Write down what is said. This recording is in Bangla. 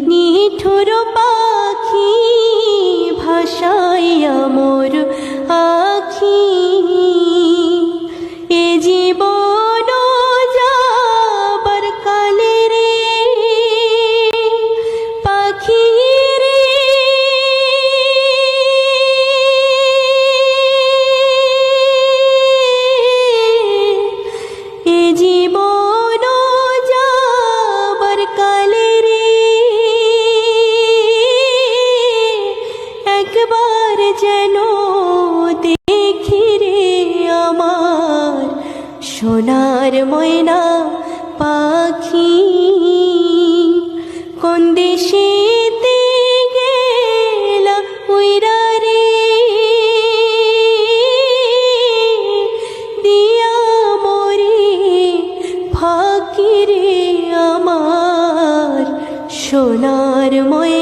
নিঠুর পাখি ভাষাইয়া মোর আখি এ জীবন যাবার কালে রে পাখি রে এ জীবন যাবার কালে রে একবার যেন দেখি রে আমার সোনার ময়না পাখি কোন দেশেতে গেলা উইরা রে দিয়া মরে ফাঁকি রে আমার সোনার ময়না